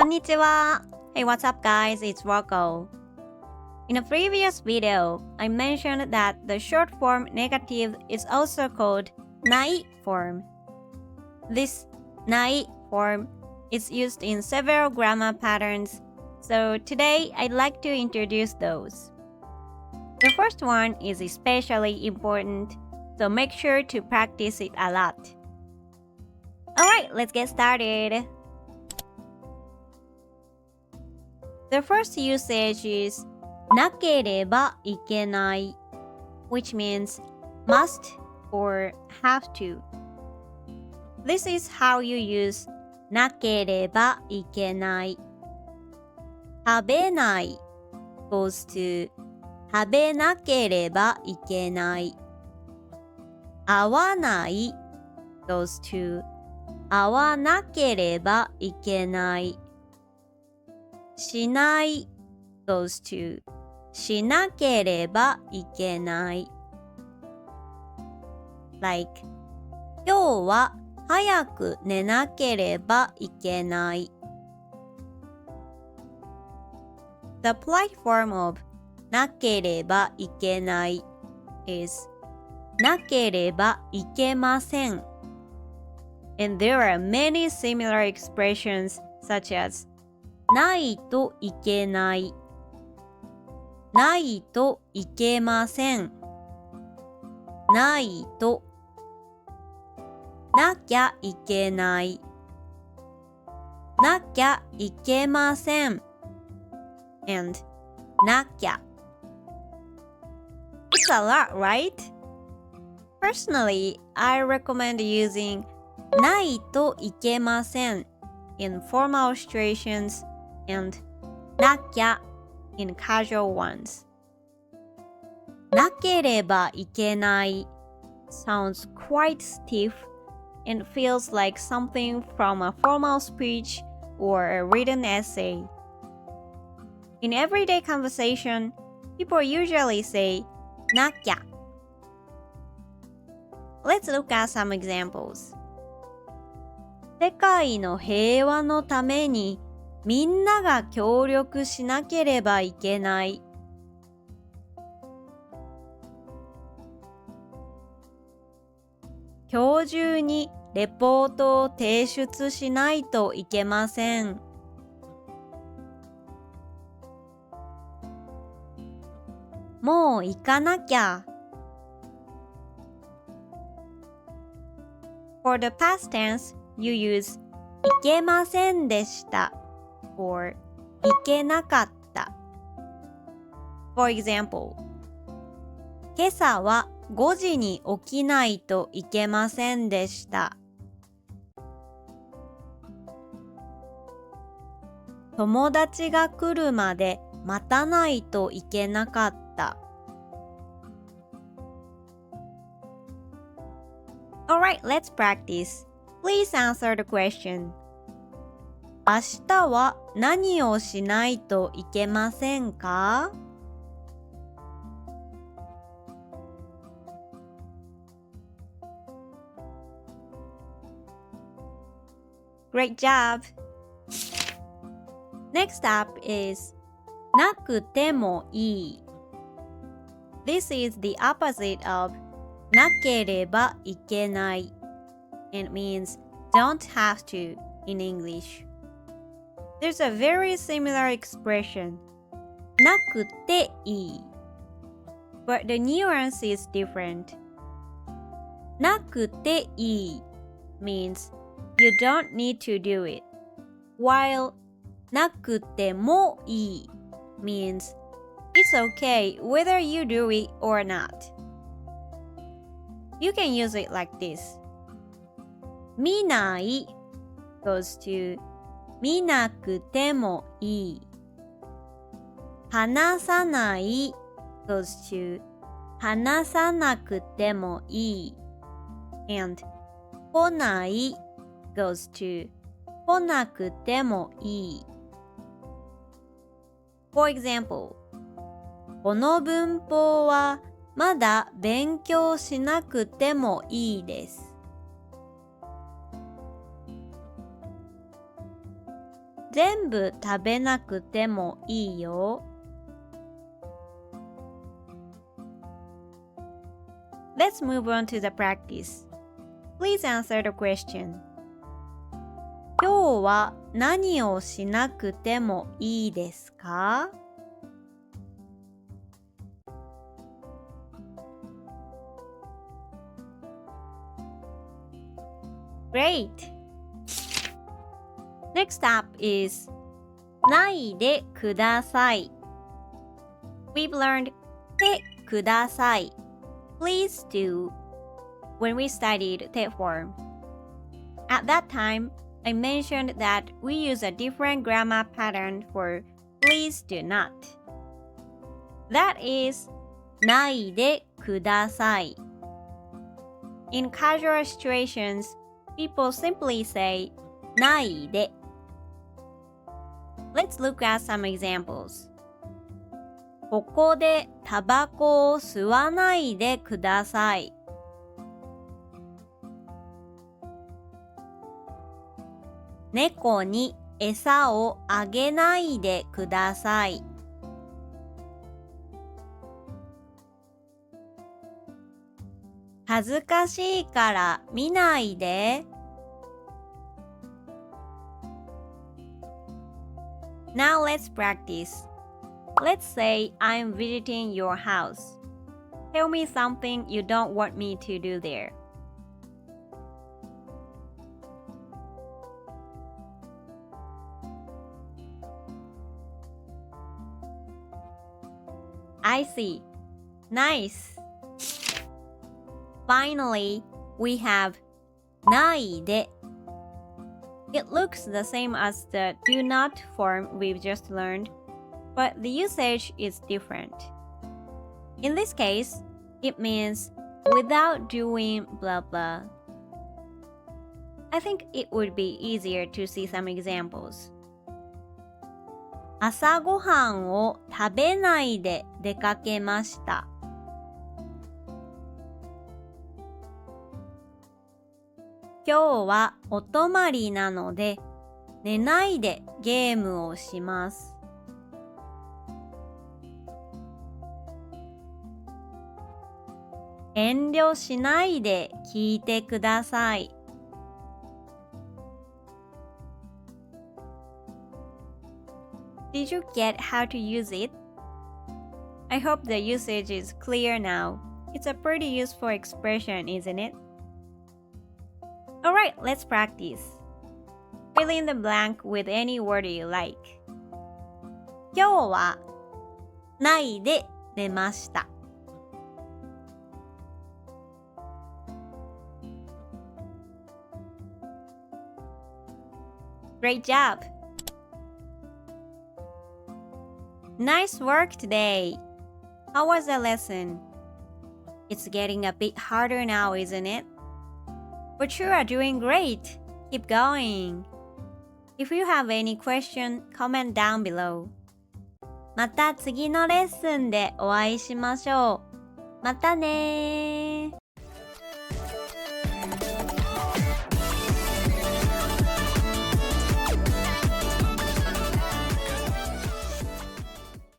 Konnichiwa! Hey, what's up guys? It's Rocco. In a previous video, I mentioned that the short form negative is also called nai form. This nai form is used in several grammar patterns, so today I'd like to introduce those. The first one is especially important, so make sure to practice it a lot. Alright, let's get started. The first usage is なければいけない which means must or have to. This is how you use なければいけない食べない goes to 食べなければいけない会わない goes to 会わなければいけないしない goes to しなければいけない like 今日は早く寝なければいけない The polite form of なければいけない is なければいけません And there are many similar expressions such as ないといけないないといけませんないとなきゃいけないなきゃいけません and なきゃ It's a lot, right? Personally, I recommend using ないといけません in formal situations and なきゃ in casual ones. なければいけない sounds quite stiff and feels like something from a formal speech or a written essay. In everyday conversation, people usually say なきゃ. Let's look at some examples. 世界の平和のためにみんなが協力しなければいけない。今日中にレポートを提出しないといけません。もう行かなきゃ。For the past tense, you use いけませんでした。or いけなかった For example 今朝は5時に起きないといけませんでした友達が来るまで待たないといけなかった Alright, let's practice. Please answer the question. 明日は何をしないといけませんか Great job! Next up is なくてもいい This is the opposite of なければいけない It means don't have to in English.There's a very similar expression, なくていい but the nuance is different. なくていい means you don't need to do it, while なくてもいい means it's okay whether you do it or not. You can use it like this. 見ない goes to見なくてもいい話さない goes to 話さなくてもいい and 来ない goes to 来なくてもいい For example この文法はまだ勉強しなくてもいいです全部食べなくてもいいよ。Let's move on to the practice. Please answer the question. 今日は何をしなくてもいいですか？ Great! Next up is ないでください。We've learned てください Please do when we studied te form. At that time, I mentioned that we use a different grammar pattern for please do not. That is ないでください In casual situations, people simply say ないで Let's look at some examples. ここでタバコを吸わないでください。猫に餌をあげないでください。恥ずかしいから見ないで。Now let's practice. Let's say I'm visiting your house. Tell me something you don't want me to do there. I see. Nice. Finally, we have ないで It looks the same as the do not form we've just learned, but the usage is different. In this case, it means without doing blah blah. I think it would be easier to see some examples. 朝ごはんを食べないで出かけました。今日はお泊まりなので寝ないでゲームをします。遠慮しないで聞いてください。Did you get how to use it? I hope the usage is clear now. It's a pretty useful expression, isn't it? Alright, let's practice. Fill in the blank with any word you like. 今日はないで寝ました。Great job! Nice work today! How was the lesson? It's getting a bit harder now, isn't it? But you are doing great! Keep going! If you have any question, comment down below. また次のレッスンでお会いしましょう。またねー。